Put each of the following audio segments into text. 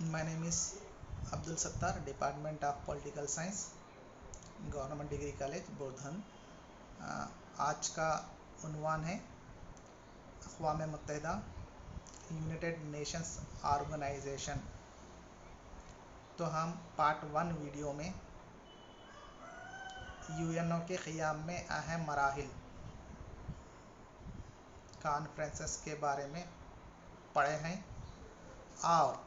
My name is Abdul Sattar, Department of Political Science, government degree college Bodhan. आज का उन्वान है अक़वाम मुत्तहिदा यूनाइटेड नेशंस ऑर्गेनाइजेशन। तो हम पार्ट 1 वीडियो में यूएनओ के क़याम में अहम मराहिल कॉन्फ्रेंसेस के बारे में पढ़े हैं और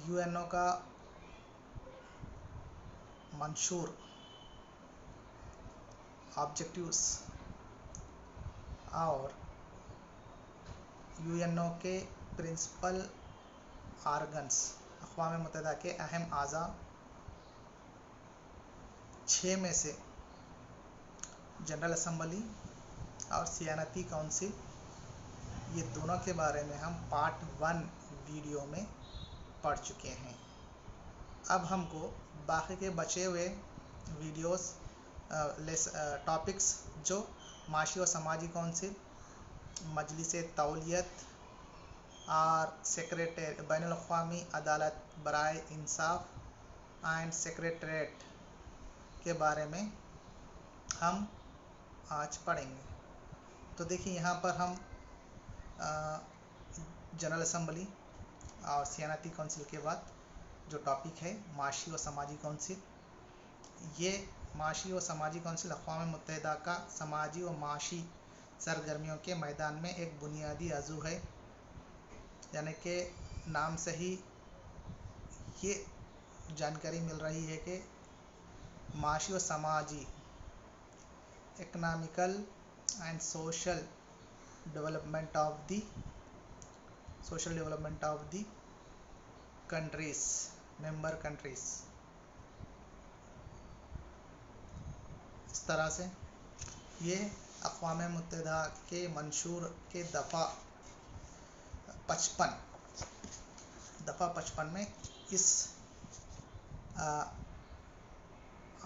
यूएनओ का मंशूर ऑब्जेक्टिव्स और यूएनओ के प्रिंसिपल आर्गन्स, अक़वाम मुत्तहिदा के अहम आज़ा 6 में से जनरल असम्बली और सियानती काउंसिल, ये दोनों के बारे में हम पार्ट 1 वीडियो में पढ़ चुके हैं। अब हमको बाकी के बचे हुए वीडियोस टॉपिक्स जो माशी और समाजी काउंसिल, मजलिस तौलियत और सेक्रेटरी बैनुल अक़वामी अदालत बराए इंसाफ एंड सेक्रेटरीट के बारे में हम आज पढ़ेंगे। तो देखिए, यहाँ पर हम जनरल असम्बली और सियानती काउंसिल के बाद जो टॉपिक है माशी और समाजी काउंसिल, ये माशी और समाजी काउंसिल अक़वाम मुत्तहिदा का समाजी और माशी सरगर्मियों के मैदान में एक बुनियादी अज़ू है। यानी कि नाम से ही ये जानकारी मिल रही है कि माशी और समाजी economical and social development of the countries, member countries. इस तरह से ये अक़वाम मुत्तहिदा के मंशूर के दफ़ा 55 में इस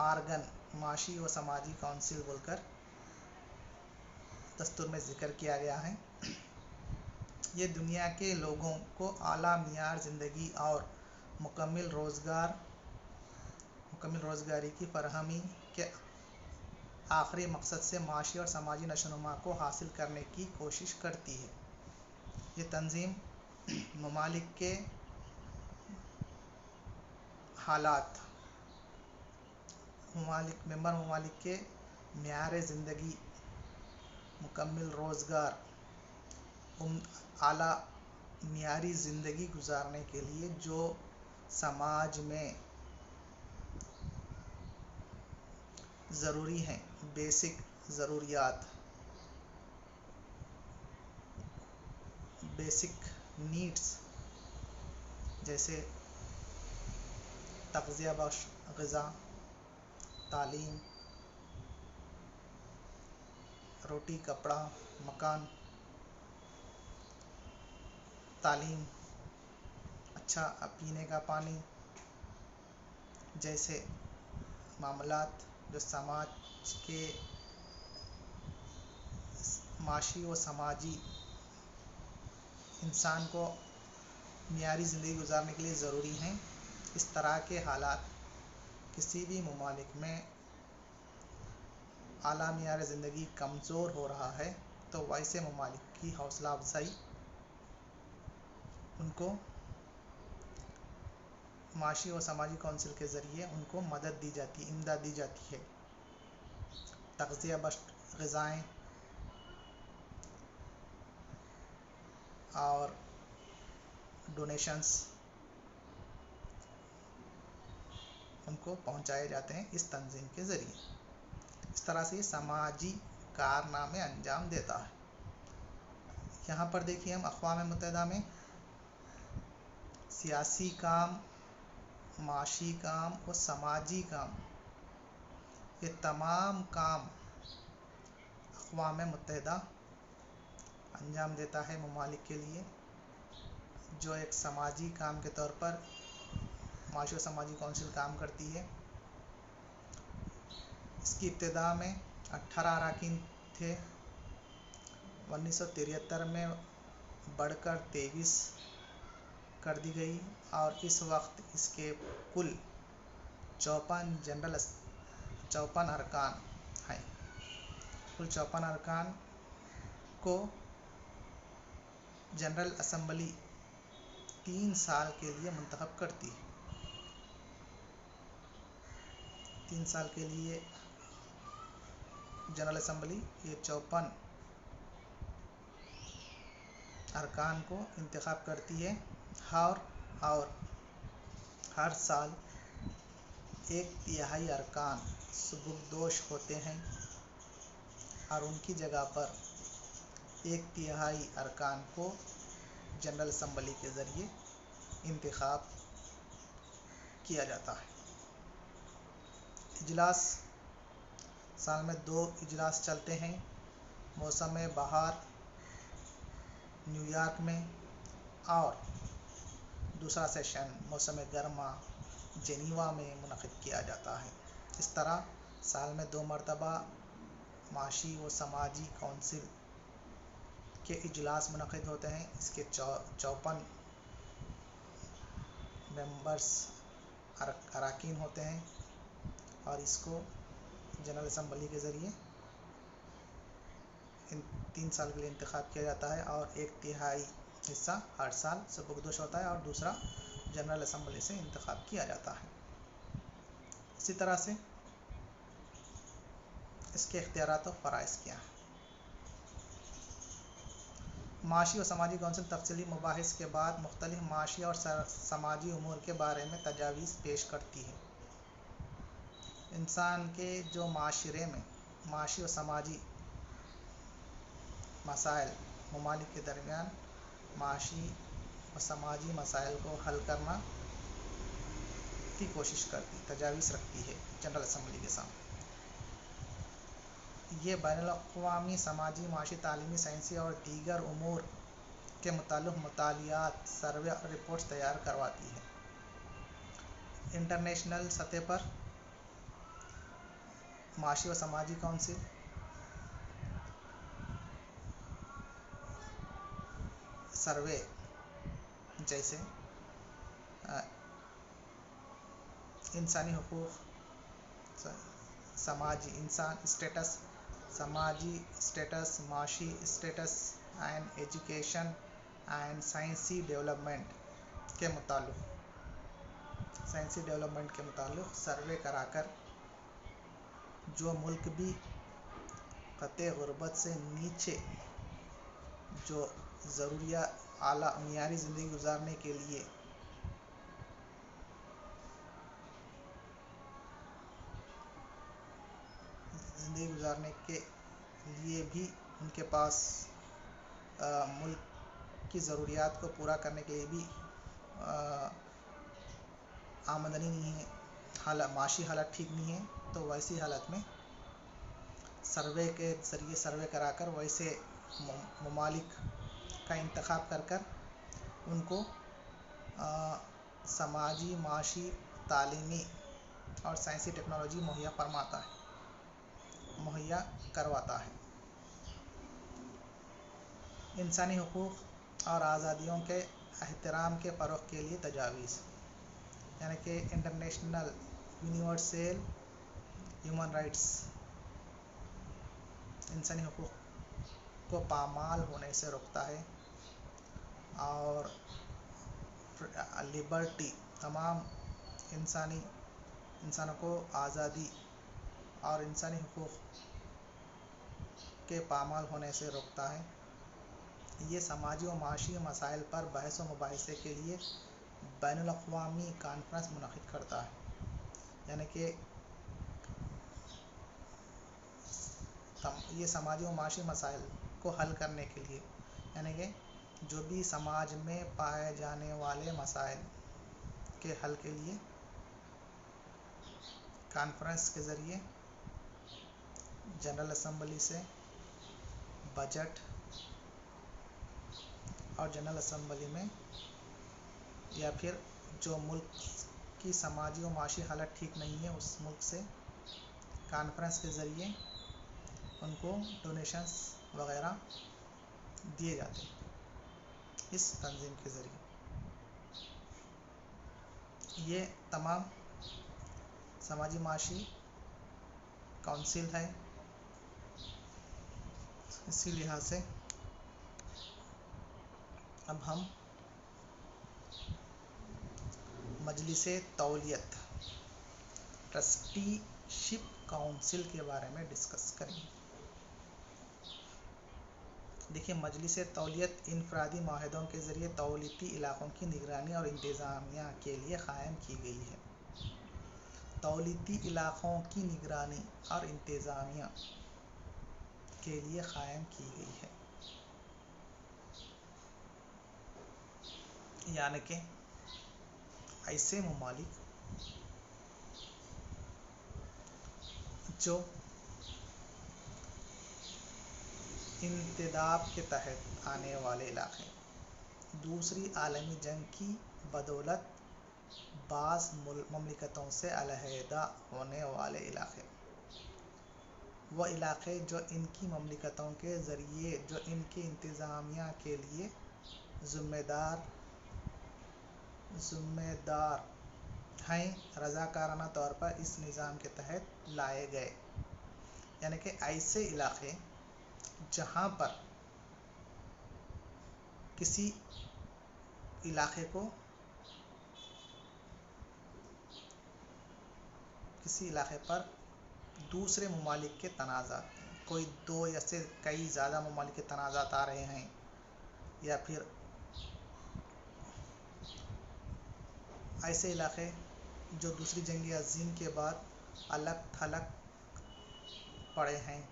आर्गन माशी व समाजी काउंसिल बोलकर दस्तूर में ज़िक्र किया गया है। ये दुनिया के लोगों को आला मियार ज़िंदगी और मुकम्मल रोज़गारी की फरहमी के आखिरी मकसद से माशी और समाजी नशोनुमा को हासिल करने की कोशिश करती है। ये तंजीम ममालिक के हालात, मेंबर ममालिक के मियार ज़िंदगी, मुकम्मल रोज़गार, आला मियारी ज़िंदगी गुजारने के लिए जो समाज में ज़रूरी हैं, बेसिक ज़रूरियात, बेसिक नीड्स, जैसे तग़ज़िया बख्श ग़िज़ा, तालीम, रोटी, कपड़ा, मकान, तालीम, अच्छा पीने का पानी जैसे मामलात जो समाज के माशी व समाजी इंसान को मियारी ज़िंदगी गुजारने के लिए ज़रूरी हैं। इस तरह के हालात किसी भी ममालिक में आला मियार ज़िंदगी कमज़ोर हो रहा है तो वैसे ममालिक की हौसला अफजाई, उनको माशी और समाजी काउंसिल के ज़रिए उनको मदद दी जाती, इमदाद दी जाती है। तग़ज़िया बख्श ग़िज़ाएँ और डोनेशंस उनको पहुंचाए जाते हैं इस तंजीम के ज़रिए। इस तरह से समाजी कारनामे अंजाम देता है। यहाँ पर देखिए, हम अक़वाम मुत्तहिदा में सियासी काम, माशी काम और समाजी काम, ये तमाम काम अक़वाम मुत्तहिदा अंजाम देता है ममालिक के लिए। जो एक समाजी काम के तौर पर माशी और समाजी काउंसिल काम करती है। इसकी इब्तिदा में 18 अरकान थे, 1973 में बढ़कर 23 کر دی گئی اور اس وقت اس کے کل 54 ارکان ہیں۔ کل 54 ارکان کو جنرل اسمبلی 3 سال کے لیے منتخب کرتی ہے۔ 3 سال کے لیے جنرل اسمبلی یہ 54 ارکان کو انتخاب کرتی ہے اور ہر سال 1/3 ارکان سبکدوش ہوتے ہیں اور ان کی جگہ پر 1/3 ارکان کو جنرل اسمبلی کے ذریعے انتخاب کیا جاتا ہے۔ اجلاس سال میں 2 اجلاس چلتے ہیں، موسم بہار نیو یارک میں اور دوسرا سیشن موسم گرما جنیوا میں منعقد کیا جاتا ہے۔ اس طرح سال میں 2 مرتبہ معاشی و سماجی کونسل کے اجلاس منعقد ہوتے ہیں۔ اس کے 54 ممبرس اراکین ہوتے ہیں اور اس کو جنرل اسمبلی کے ذریعے 3 سال کے لیے انتخاب کیا جاتا ہے اور 1/3 حصہ ہر سال سبکدوش ہوتا ہے اور دوسرا جنرل اسمبلی سے انتخاب کیا جاتا ہے۔ اسی طرح سے اس کے اختیارات و فرائض کیا ہیں۔ معاشی و سماجی کونسل تفصیلی مباحث کے بعد مختلف معاشی اور سماجی امور کے بارے میں تجاویز پیش کرتی ہے۔ انسان کے جو معاشرے میں معاشی و سماجی مسائل، ممالک کے درمیان معاشی و سماجی مسائل کو حل کرنا کی کوشش کرتی، تجاویز رکھتی ہے جنرل اسمبلی کے سامنے۔ یہ بین الاقوامی سماجی، معاشی، تعلیمی، سائنسی اور دیگر امور کے متعلق مطالعات، سروے اور رپورٹس تیار کرواتی ہے۔ انٹرنیشنل سطح پر معاشی و سماجی کونسل سروے جیسے انسانی حقوق، سماجی انسان اسٹیٹس، سماجی اسٹیٹس، معاشی اسٹیٹس اینڈ ایجوکیشن اینڈ سائنسی ڈیولپمنٹ کے متعلق سروے کرا کر جو ملک بھی خطے غربت سے نیچے جو ضروریات اعلیٰ معیاری زندگی گزارنے کے لیے بھی ان کے پاس ملک کی ضروریات کو پورا کرنے کے لیے بھی آمدنی نہیں ہے، معاشی حالت ٹھیک نہیں ہے، تو ویسی حالت میں سروے کے ذریعے سروے کرا کر ویسے ممالک کا انتخاب کر ان کو سماجی، معاشی، تعلیمی اور سائنسی ٹیکنالوجی مہیا کرواتا ہے۔ انسانی حقوق اور آزادیوں کے احترام کے فروغ کے لیے تجاویز، یعنی کہ انٹرنیشنل یونیورسل ہیومن رائٹس انسانی حقوق کو پامال ہونے سے روکتا ہے اور لبرٹی تمام انسانوں کو آزادی اور انسانی حقوق کے پامال ہونے سے روکتا ہے۔ یہ سماجی و معاشی مسائل پر بحث و مباحثے کے لیے بین الاقوامی کانفرنس منعقد کرتا ہے، یعنی کہ یہ سماجی و معاشی مسائل کو حل کرنے کے لیے، یعنی کہ جو بھی سماج میں پائے جانے والے مسائل کے حل کے لیے کانفرنس کے ذریعے جنرل اسمبلی سے بجٹ اور جنرل اسمبلی میں یا پھر جو ملک کی سماجی و معاشی حالت ٹھیک نہیں ہے اس ملک سے کانفرنس کے ذریعے ان کو ڈونیشنز وغیرہ دیے جاتے ہیں اس تنظیم کے ذریعے۔ ये तमाम समाजी माशी काउंसिल है। इसी लिहाज से अब हम मजलिसे तौलियत ट्रस्टीशिप काउंसिल के बारे में डिस्कस करेंगे। देखिए, मजलिस तौलियत इनफरादी माहिदों के ज़रिए तौलीती इलाक़ों की निगरानी और इंतज़ामिया के लिए क़ायम की गई है। तौलीती इलाक़ों की निगरानी और इंतज़ामिया के लिए क़ायम की गई है, यानी कि ऐसे ममालिक जो इंतदाब के तहत आने वाले इलाक़े, दूसरी आलमी जंग की बदौलत बाज़ ममलिकतों से अलहदा होने वाले इलाक़े, वो इलाक़े जो इनकी ममलिकतों के ज़रिए जो इनकी इंतज़ामिया के लिए ज़िम्मेदार हैं, रज़ाकाराना तौर पर इस निज़ाम के तहत लाए गए। यानी कि ऐसे इलाक़े जहाँ पर किसी इलाक़े पर दूसरे ममालिक के तनाज़ात, कोई दो या से कई ज़्यादा ममालिक के तनाज़ात आ रहे हैं, या फिर ऐसे इलाक़े जो दूसरी जंग अज़ीम के बाद अलग थलग पड़े हैं,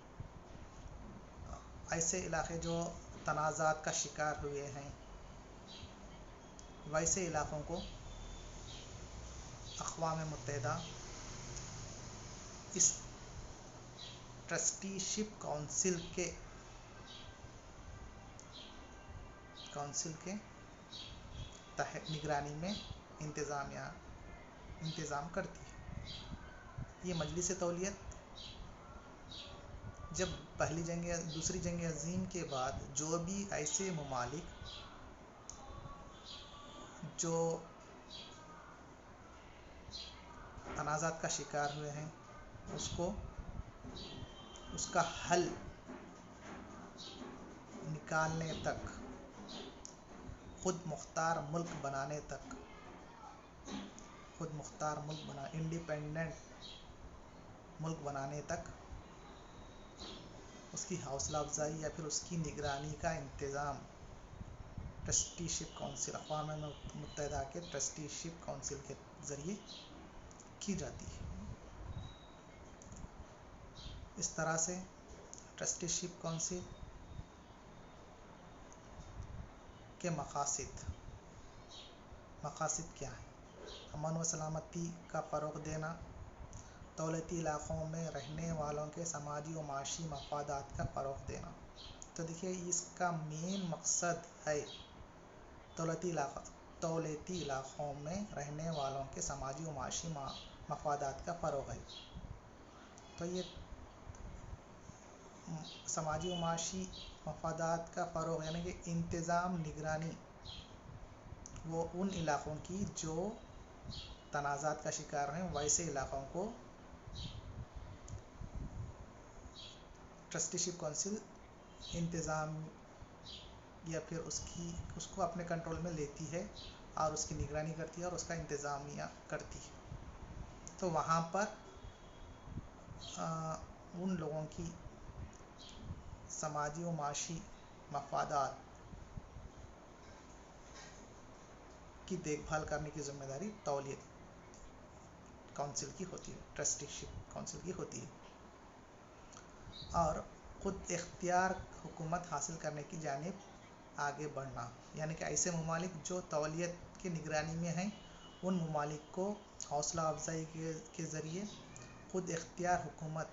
ऐसे इलाक़े जो तनाज़ात का शिकार हुए हैं, वैसे इलाक़ों को अक़वाम मुत्तहिदा इस ट्रस्टीशिप काउंसिल के तहत निगरानी में इंतज़ाम करती है। ये मजलिस तौलियत जब दूसरी जंग अज़ीम के बाद जो भी ऐसे ममालिक जो तनाज़ात का शिकार हुए हैं, उसका हल निकालने तक, खुद मुख्तार मुल्क बनाने तक, इंडिपेंडेंट मुल्क बनाने तक उसकी हौसला अफजाई या फिर उसकी निगरानी का इंतज़ाम ट्रस्टीशिप काउंसिल, अक़वाम मुत्तहिदा के ट्रस्टीशिप काउंसिल के ज़रिए की जाती है। इस तरह से ट्रस्टीशिप काउंसिल के मक़ासिद क्या हैं? अमन व सलामती का फ़रोग़ देना, दौलती इलाक़ों में रहने वालों के समाजी व माशी मफ़ादात का फ़रोग़ देना। तो देखिए, इसका मेन मकसद है दौलती इलाक़ों में रहने वालों के समाजी व माशी मफ़ादात का फ़रोग़ है। तो ये समाजी व माशी मफ़ादात का फ़रोग़ यानी कि इंतज़ाम, निगरानी, वो उन इलाक़ों की जो तनाज़ात का शिकार हैं, वैसे इलाक़ों को ट्रस्टीशिप काउंसिल इंतज़ाम या फिर उसको अपने कंट्रोल में लेती है और उसकी निगरानी करती है और उसका इंतज़ामिया करती है। तो वहाँ पर उन लोगों की समाजी व माशी मफ़ादात की देखभाल करने की ज़िम्मेदारी तौलियत काउंसिल की होती है, ट्रस्टीशिप काउंसिल की होती है। और ख़ुद इख्तियार हुकूमत हासिल करने की जानिब आगे बढ़ना, यानी कि ऐसे ममालिक जो तौलियत की निगरानी में हैं, उन ममालिक को हौसला अफजाई के ज़रिए ख़ुद इख्तियार हुकूमत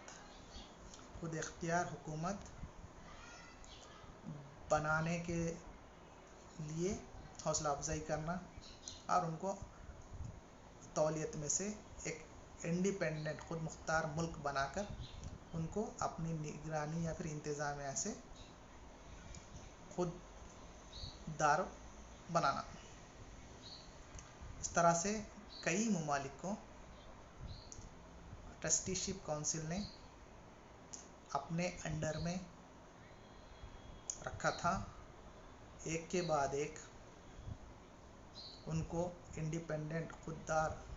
बनाने के लिए हौसला अफजाई करना और उनको तौलियत में से एक इंडिपेंडेंट, खुद मुख्तार मुल्क बनाकर उनको अपनी निगरानी या फिर इंतज़ामिया से खुद दार बनाना। इस तरह से कई ममालिक को ट्रस्टीशिप काउंसिल ने अपने अंडर में रखा था। एक के बाद एक उनको इंडिपेंडेंट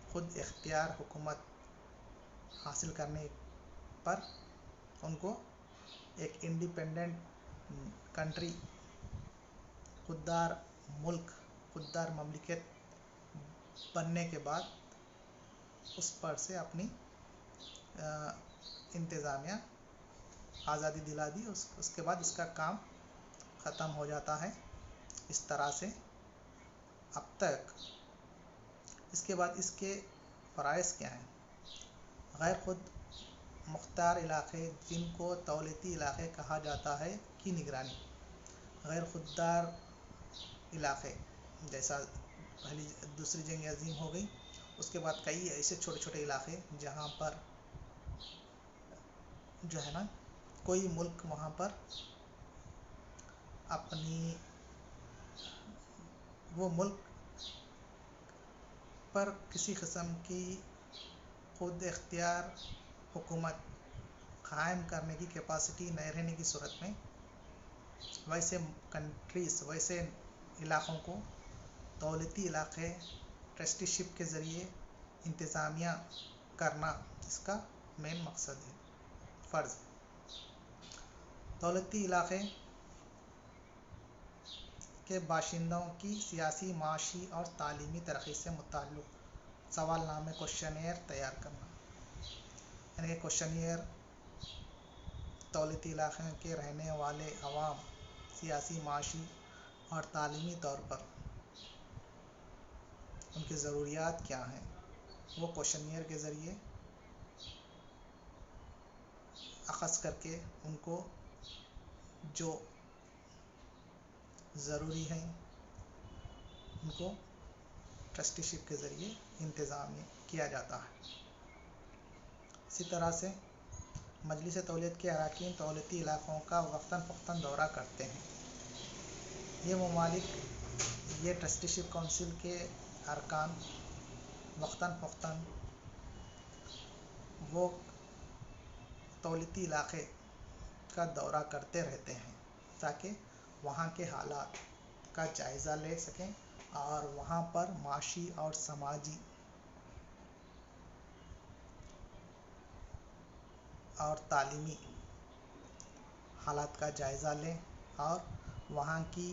खुद इख्तियार हुकूमत हासिल करने पर उनको एक इंडिपेंडेंट कंट्री, खुददार ममलिकत बनने के बाद उस पर से अपनी इंतज़ामिया आज़ादी दिला दी। उसके बाद इसका काम ख़त्म हो जाता है। इस तरह से अब तक इसके बाद इसके फ़राइज़ क्या हैं? गैर खुद मुख्तार इलाक़े, जिनको दौलती इलाक़े कहा जाता है, की निगरानी। गैर खुददार इलाक़े जैसा दूसरी जंग अज़ीम हो गई, उसके बाद कई ऐसे छोटे छोटे इलाक़े जहाँ पर जो है ना कोई मुल्क वहाँ पर अपनी वो मुल्क पर किसी किस्म की खुद इख्तियार हुकूमत कायम करने की कैपेसिटी नहीं रहने की सूरत में वैसे कंट्रीज़, वैसे इलाक़ों को दौलती इलाक़े ट्रस्टीशिप के ज़रिए इंतज़ामिया करना इसका मेन मकसद है, फ़र्ज़। दौलती इलाक़े के बाशिंदों की सियासी, माशी और तालीमी तरक्की से मुताल्लिक़ सवालनामे क्वेश्चनियर तैयार करना। यानी कि क्वेश्चनियर दौलती इलाक़े के रहने वाले अवाम सियासी, माशी और तालीमी तौर पर उनकी ज़रूरियात क्या हैं, वो क्वेश्चनियर के ज़रिए अख़ज़ करके उनको जो ज़रूरी हैं उनको ट्रस्टीशिप के ज़रिए इंतज़ाम किया जाता है। इसी तरह से मजलिस तौलियत के अरकान दौलती इलाक़ों का वक्तन फ़ौक्तन दौरा करते हैं। ये ममालिक ये ट्रस्टीशिप काउंसिल के अरकान वक्तन फ़ौक्तन वो दौलती इलाक़े का दौरा करते रहते हैं ताकि वहाँ के हालात का जायज़ा ले सकें और वहाँ पर माशी और समाजी और तालीमी हालात का जायज़ा लें और वहाँ की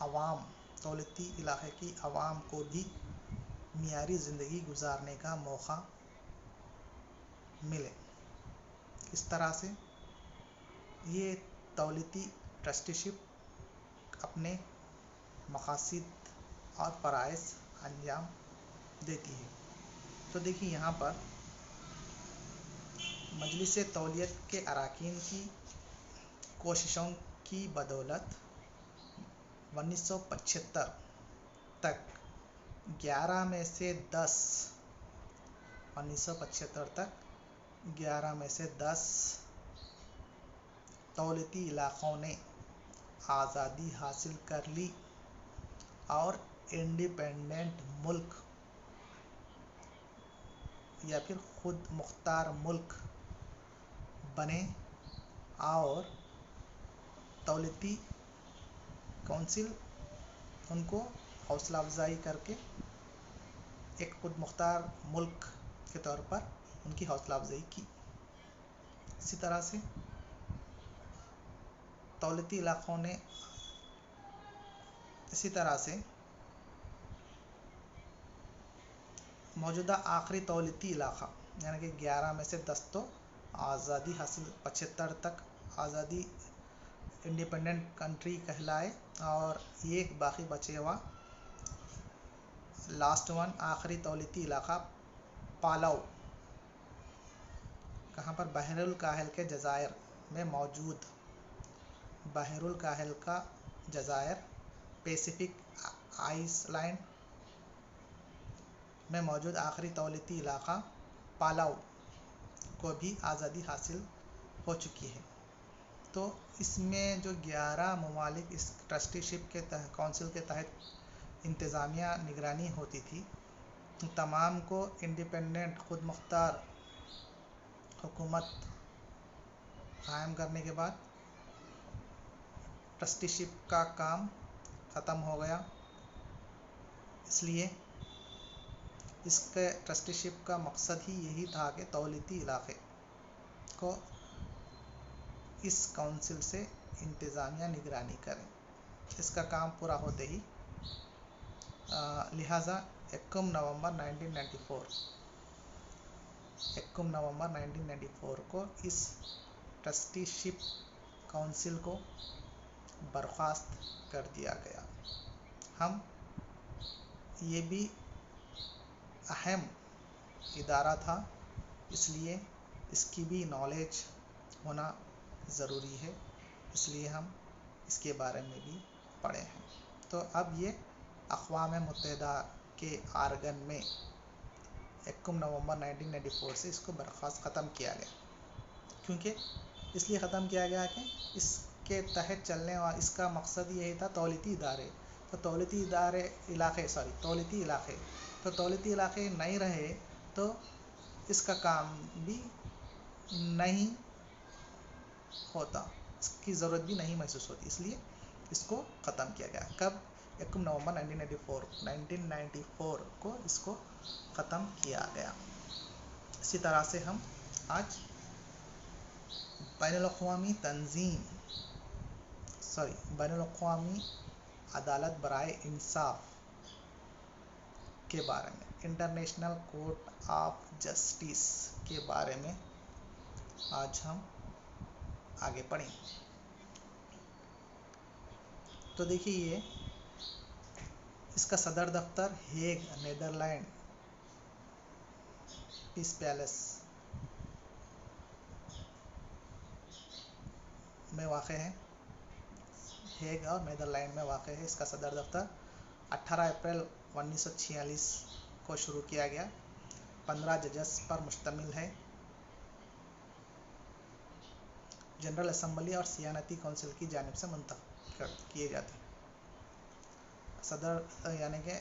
अवाम, दौलती इलाक़े की अवाम को भी मियारी ज़िंदगी गुजारने का मौका मिले। इस तरह से ये दौलती ट्रस्टीशिप अपने मक़ासिद और फ़राइज़ अंजाम देती है। तो देखिए यहाँ पर मजलिस तौलियत के अरकान की कोशिशों की बदौलत 1975 तक 11 में से 10 दौलती इलाक़ों ने आज़ादी हासिल कर ली और इंडिपेंडेंट मुल्क या फिर खुद मुख्तार मुल्क बने और दौलती काउंसिल उनको हौसला अफजाई करके एक खुद मुख्तार मुल्क के तौर पर उनकी हौसला अफजाई की। इसी तरह से दौलती इलाक़ों ने इसी तरह से मौजूदा आखिरी दौलती इलाक़ा यानी कि 11 में से 10 तो आज़ादी हासिल 75 तक आज़ादी इंडिपेंडेंट कंट्री कहलाए और ये बाकी बचे हुआ लास्ट वन आखिरी दौलती इलाक़ा पालाउ, कहाँ पर बहरुल काहिल के जज़ायर में मौजूद बहरुल काहिल का जज़ायर पैसिफिक आइसलैंड में मौजूद आखिरी दौलती इलाक़ा पालाउ को भी आज़ादी हासिल हो चुकी है। तो इसमें जो 11 ममालिक इस ट्रस्टीशिप के काउंसिल के तहत इंतज़ामिया निगरानी होती थी, तमाम को इंडिपेंडेंट खुद मुख्तार हुकूमत कायम करने के बाद ट्रस्टीशिप का काम ख़त्म हो गया। इसलिए इसके ट्रस्टीशिप का मकसद ही यही था कि तौलीती इलाक़े को इस काउंसिल से इंतज़ामिया निगरानी करें। इसका काम पूरा होते ही लिहाजा 1 नवंबर 1994 को इस ट्रस्टीशिप काउंसिल को बर्खास्त कर दिया गया। हम ये भी अहम इदारा था, इसलिए इसकी भी नॉलेज होना ज़रूरी है, इसलिए हम इसके बारे में भी पढ़े हैं। तो अब ये अक़वाम मुत्तहिदा के आर्गन में 1 नवंबर 1994 से इसको बर्खास्त ख़त्म किया गया। क्योंकि इसलिए ख़त्म किया गया कि इसके तहत चलने वाला इसका मकसद यही था तौलीती इदारे, तो तौलीती इलाक़े नहीं रहे तो इसका काम भी नहीं होता, इसकी ज़रूरत भी नहीं महसूस होती, इसलिए इसको ख़त्म किया गया। कब? 1 नवंबर 1994 को इसको ख़त्म किया गया। इसी तरह से हम आज बैनुल-अक़वामी अदालत बराए इंसाफ के बारे में, इंटरनेशनल कोर्ट ऑफ जस्टिस के बारे में आज हम आगे पढ़ेंगे। तो देखिए, ये इसका सदर दफ्तर हेग, नीदरलैंड, पीस पैलेस में वाक़ है। हेग और नीदरलैंड में वाक़ है। इसका सदर दफ्तर 18 अप्रैल 1946 को शुरू किया गया। 15 जजेस पर मुश्तमिल है। जनरल असम्बली और सियानती काउंसिल की जानिब से मुंतखब किए जाते हैं। सदर यानी कि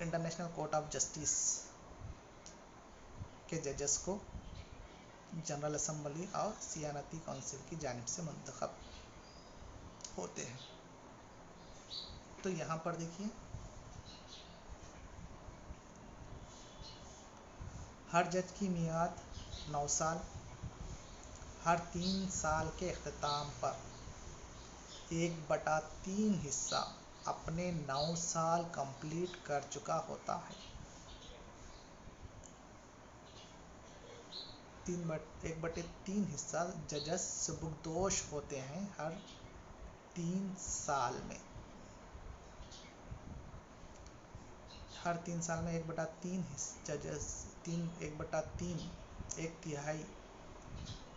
इंटरनेशनल कोर्ट ऑफ जस्टिस के जजेस को जनरल असम्बली और सियानती काउंसिल की जानिब से मुंतखब होते हैं। तो यहाँ पर देखिए, हर जज की मियाद 9 साल। हर 3 साल के इख्तिताम पर 1/3 हिस्सा अपने 9 साल कंप्लीट कर चुका होता है। 1/3 हिस्सा जजेस सुबुकदोश होते हैं हर 3 साल में। हर 3 साल में 1/3 जजेस 1/3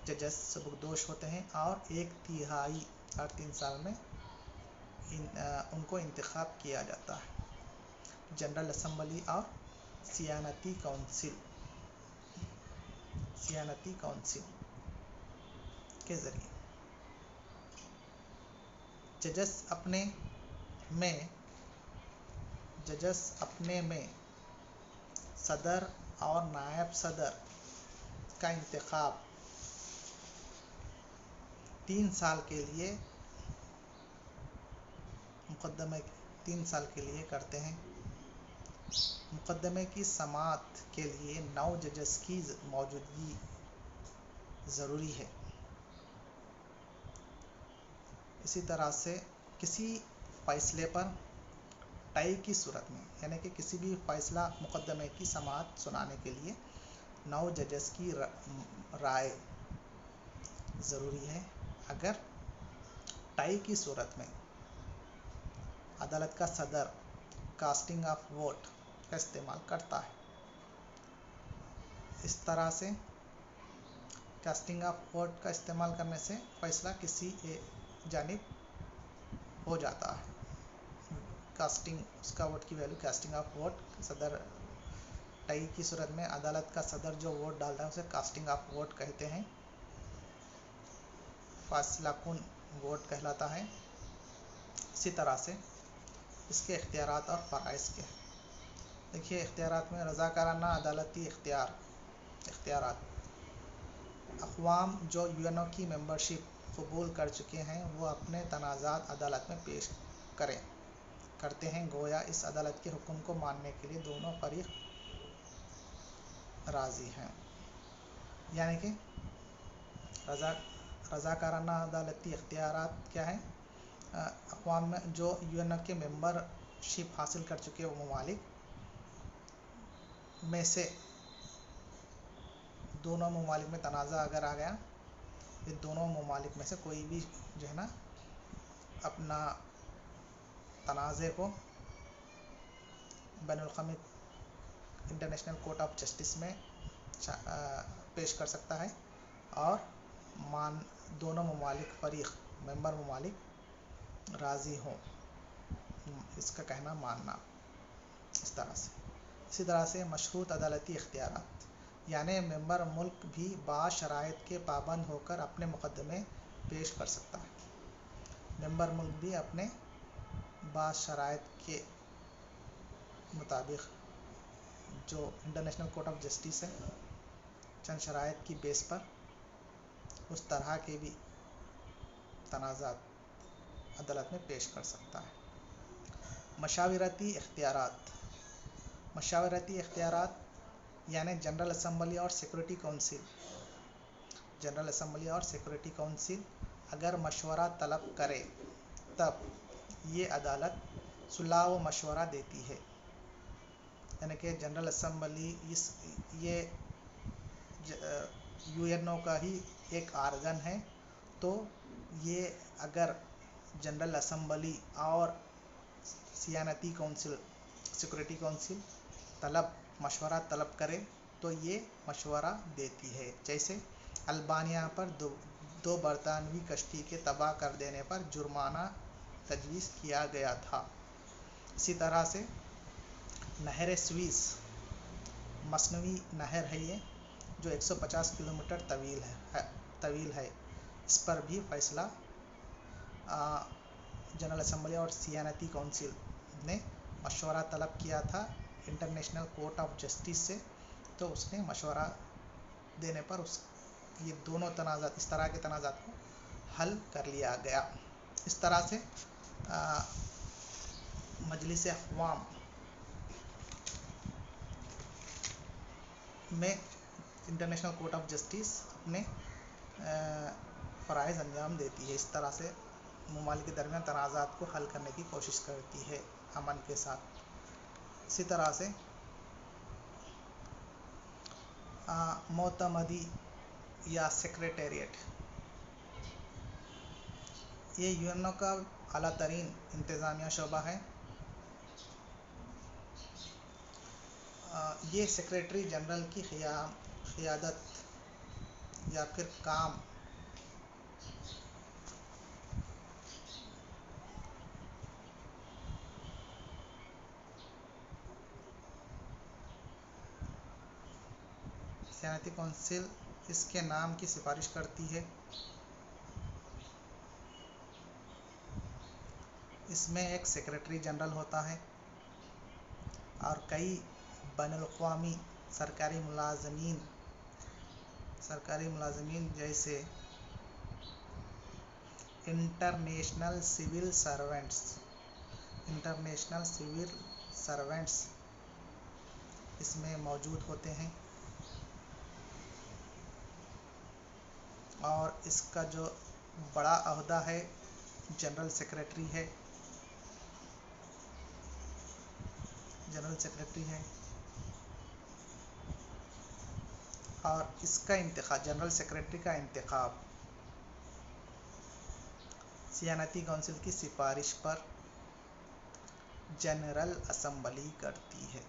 जजेस सुबुकदोश होते हैं और 1/3 हर 3 साल में उनको इंतखाब किया जाता है जनरल असम्बली और सियानती काउंसिल के ज़रिए। जजेस अपने में सदर और नायब सदर का इंतखाब 3 साल के लिए करते हैं। मुकदमे की समाअत के लिए 9 जजेस की मौजूदगी ज़रूरी है। इसी तरह से किसी फ़ैसले पर टाई की सूरत में, यानी कि किसी भी फ़ैसला मुकदमे की समाअत सुनाने के लिए 9 जजेस की राय ज़रूरी है। अगर टाई की सूरत में अदालत का सदर कास्टिंग ऑफ वोट का इस्तेमाल करता है। इस तरह से कास्टिंग ऑफ वोट का इस्तेमाल करने से फ़ैसला किसी जानिब हो जाता है। उसका वोट की वैल्यू कास्टिंग ऑफ वोट। सदर टाई की सूरत में अदालत का सदर जो वोट डालता है उसे कास्टिंग ऑफ वोट कहते हैं। फासला कुन वोट कहलाता है। इसी तरह से इसके इख्तियारात और फ़राइज़ के हैं। देखिए इख्तियारात में रज़ाकाराना अदालती इख्तियारात। अक़वाम जो यूएनओ की मेंबरशिप कबूल कर चुके हैं वो अपने तनाज़ात अदालत में पेश करते हैं, गोया इस अदालत के हुक्म को मानने के लिए दोनों फरीक राज़ी हैं। यानी कि रज़ाकाराना अदालती इख्तियारात क्या है? अक़वाम में जो यूएनओ के मेंबरशिप हासिल कर चुके वो ममालिक में से दोनों ममालिक में तनाज़ा अगर आ गया, ये दोनों ममालिक में से कोई भी जो है ना अपना तनाज़े को बैनुल-अक़वामी इंटरनेशनल कोर्ट ऑफ जस्टिस में पेश कर सकता है और दोनों ममालिक फरीक मेंबर ममालिक राज़ी हों, इसका कहना मानना। इस तरह से इसी तरह से मशरूत अदालती इख्तियारात, यानी मेंबर मुल्क भी बाज़ शराइत के पाबंद होकर अपने मुकदमे पेश कर सकता है। मेंबर मुल्क भी अपने बाज़ शराइत के मुताबिक जो इंटरनेशनल कोर्ट ऑफ जस्टिस है चंद शराइत की बेस पर उस तरह के भी तनाज़ात अदालत में पेश कर सकता है। मशावरती इख्तियारात। मशावरती इख्तियारात यानी जनरल असम्बली और सिक्योरिटी काउंसिल। जनरल असम्बली और सिक्योरिटी काउंसिल अगर मशवरा तलब करे तब ये अदालत सुलह व मशवरा देती है। यानी कि जनरल असम्बली ये यूएनओ का ही एक आर्गन है, तो ये अगर जनरल असम्बली और सियानती काउंसिल सिक्योरिटी काउंसिल मशवरा तलब करे तो ये मशवरा देती है। जैसे अल्बानिया पर दो बरतानवी कश्ती के तबाह कर देने पर जुर्माना तजवीज़ किया गया था। इसी तरह से नहर स्वीज़ मसनवी नहर है ये, जो 150 किलोमीटर तवील है। इस पर भी फैसला जनरल असम्बली और सियानती काउंसिल ने मशवरा तलब किया था इंटरनेशनल कोर्ट ऑफ जस्टिस से, तो उसने मशवरा देने पर ये दोनों तनाज़ात, इस तरह के तनाज़ात को हल कर लिया गया। इस तरह से मजलिस अक़वाम में इंटरनेशनल कोर्ट ऑफ जस्टिस अपने फ़राइज़ अंजाम देती है। इस तरह से ममालिक के दरमियान तनाज़ात को हल करने की कोशिश करती है अमन के साथ। इसी तरह से मोतमदी या सेक्रेटेरिएट, ये यूएनओ का आला तरीन इंतज़ामिया शोबा है। ये सेक्रेटरी जनरल की क़ियादत या फिर काम सियानती काउंसिल इसके नाम की सिफारिश करती है। इसमें एक सेक्रेटरी जनरल होता है और कई बैनुल-अक़वामी सरकारी मुलाज़मीन जैसे इंटरनेशनल सिविल सर्वेंट्स इसमें मौजूद होते हैं और इसका जो बड़ा अहदा है जनरल सेक्रेटरी है। और इसका जनरल सेक्रेटरी का इंतखाब सियानती काउंसिल की सिफारिश पर जनरल असम्बली करती है।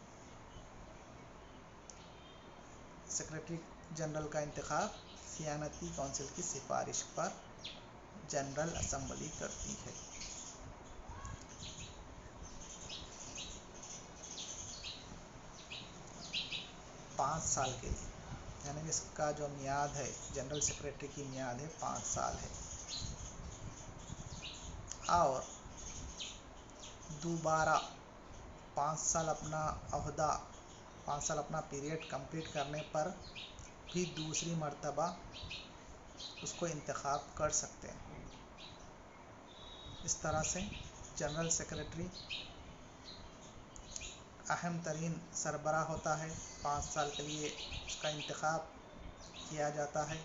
सेक्रेटरी जनरल का इंतखाब सियानती काउंसिल की सिफारिश पर जनरल असम्बली करती है। पाँच साल के लिए, यानी इसका जो मियाद है जनरल सेक्रेटरी की मियाद है 5 साल है। और दोबारा 5 साल अपना अहदा 5 साल अपना पीरियड कंप्लीट करने पर भी दूसरी मर्तबा उसको इंतखाब कर सकते हैं। इस तरह से जनरल सेक्रेटरी अहम तरीन सरबराह होता है। 5 साल के लिए उसका इंतखाब किया जाता है।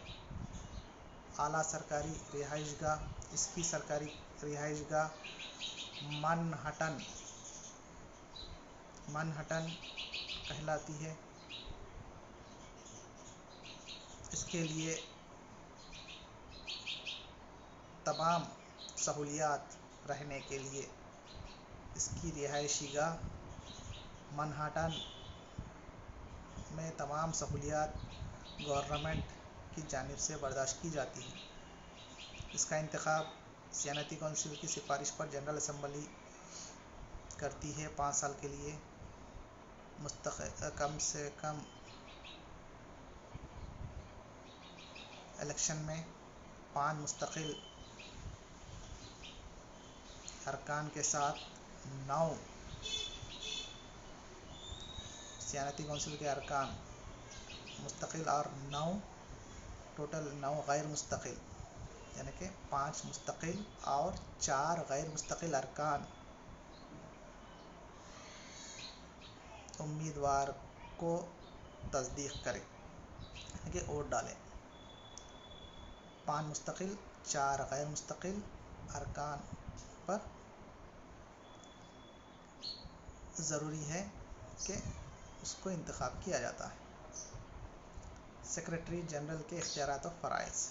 आला सरकारी रिहाइशगाह, इसकी सरकारी रिहाइशगाह मनहट्टन कहलाती है। इसके लिए तमाम सहूलियात रहने के लिए इसकी रिहायशी गाह मनहट्टन में तमाम सहूलियात गवर्नमेंट की जानिब से बर्दाश्त की जाती है। इसका इंतखाब सियानती कौंसिल की सिफारिश पर जनरल असम्बली करती है। 5 साल के लिए कम से कम इलेक्शन में 5 मुस्तकिल अरकान के साथ 9 सियानती कौंसिल के अरकान मुस्तकिल और 9 गैर मुस्तकिल, यानी कि 5 मुस्तकिल और 4 गैर मुस्तकिल अरकान उम्मीदवार को तस्दीक करें, यानी कि वोट डालें। 5 मुस्तकिल 4 गैर मुस्तकिल अरकान पर ज़रूरी है कि उसको इंतखाब किया जाता है। सेक्रेटरी जनरल के इख्तियारात और फ़राइज़।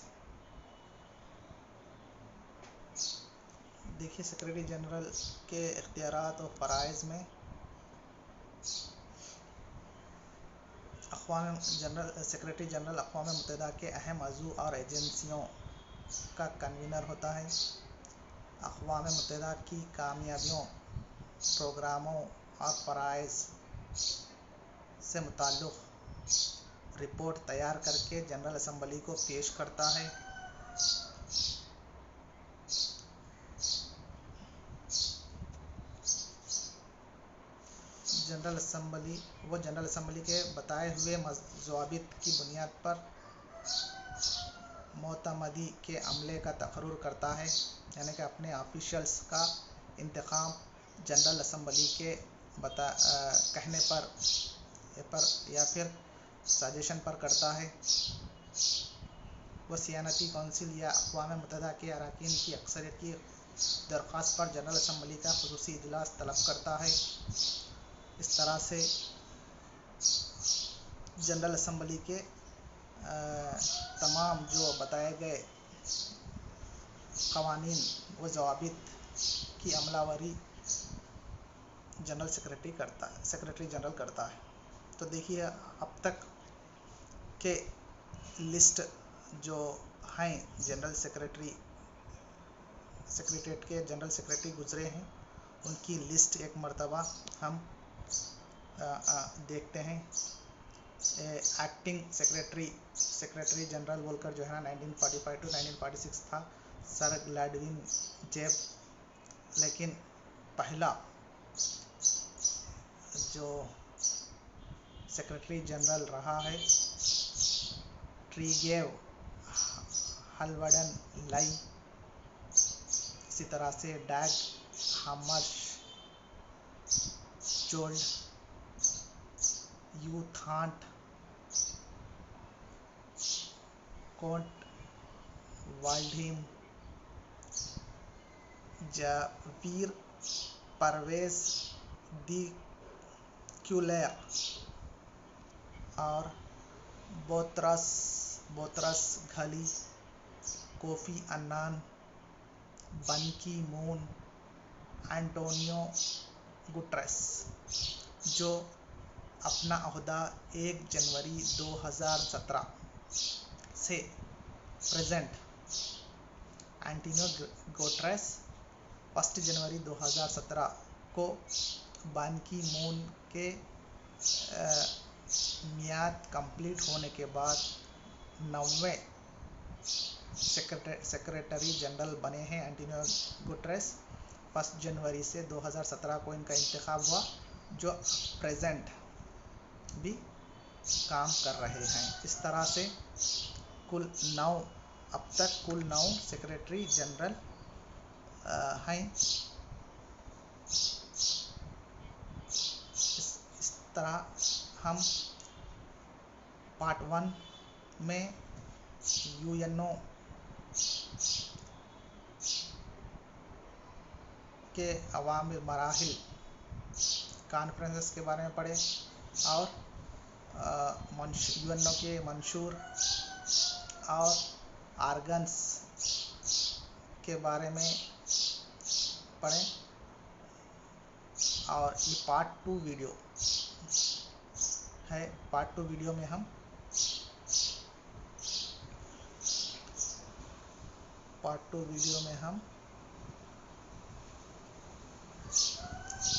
देखिए, सेक्रेटरी जनरल के इख्तियारात और फ़राइज़ में सेक्रेटरी जनरल अक़वाम मुत्तहिदा के अहम अज़ू और एजेंसियों का कन्वीनर होता है। अक़वाम मुत्तहिदा की कामयाबियों, प्रोग्रामों और फ़राइज़ से मुताल्लिक़ रिपोर्ट तैयार करके जनरल असम्बली को पेश करता है। जनरल असम्बली के बताए हुए ज़वाबित की बुनियाद पर मोतमदी के अमले का तक़र्रुर करता है, यानी कि अपने ऑफिशियल्स का इंतखाब जनरल असम्बली के कहने पर या फिर सजेशन पर करता है। वह सियानती कौंसिल या अक़वाम मुत्तहिदा के अरकान की अक्सरियत की दरख्वास्त पर जनरल असम्बली का ख़ुसूसी इजलास तलब करता है। इस तरह से जनरल असम्बली के तमाम जो बताए गए क़वानीन व ज़वाबित की अमलावरी सेक्रेटरी जनरल करता है। तो देखिए, अब तक के लिस्ट जो हैं जनरल सेक्रेटरीट के जनरल सेक्रेटरी गुजरे हैं, उनकी लिस्ट एक मरतबा हम देखते हैं। एक्टिंग सेक्रेटरी जनरल बोलकर जो है ना 1945 टू 1946 था, सर ग्लैडविन जेब। लेकिन पहला जो सेक्रेटरी जनरल रहा है ट्रीगेव हल्वर्डन लाई। इसी तरह से डैग हमर्शोल्ड, यूथांट कोंट वाल्डीम, जावीर परवेज दी क्यूलेर और बोतरस घली, कोफ़ी अन्नान, बन की मून, एंटोनियो गुटरेस, जो अपना अहदा 1 जनवरी 2017 से प्रेजेंट एंटोनियो गुटरेस 1 जनवरी 2017 को बान की मून के मियाद कंप्लीट होने के बाद 9वें सेक्रेटरी जनरल बने हैं एंटोनियो गुटरेस। 1 जनवरी से 2017 को इनका इंतखाब हुआ जो प्रेजेंट भी काम कर रहे हैं। इस तरह से अब तक कुल 9 सेक्रेटरी जनरल हैं। इस तरह हम पार्ट 1 में यूएनओ के अवामिर मराहिल कॉन्फ्रेंसेस के बारे में पढ़े और यूएनओ के मंशूर और आर्गन्स के बारे में पढ़ें। और ये पार्ट 2 वीडियो है। पार्ट 2 वीडियो में हम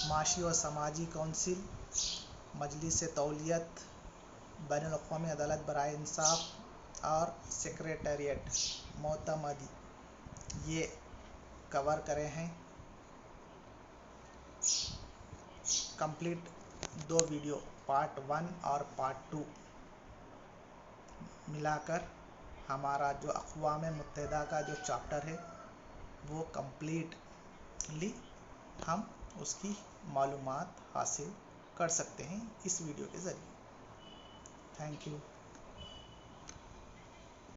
माशी और समाजी काउंसिल, मजलिस तौलियत, बैनुल अक़वामी अदालत बराए इंसाफ और सेक्रेटेरिएट मोतमदी ये कवर करे हैं। कंप्लीट 2 वीडियो पार्ट 1 और पार्ट 2 मिलाकर हमारा जो अक़वाम मुत्तहिदा का जो चैप्टर है वो कंप्लीटली हम उसकी मालूमात हासिल कर सकते हैं इस वीडियो के ज़रिए। Thank you.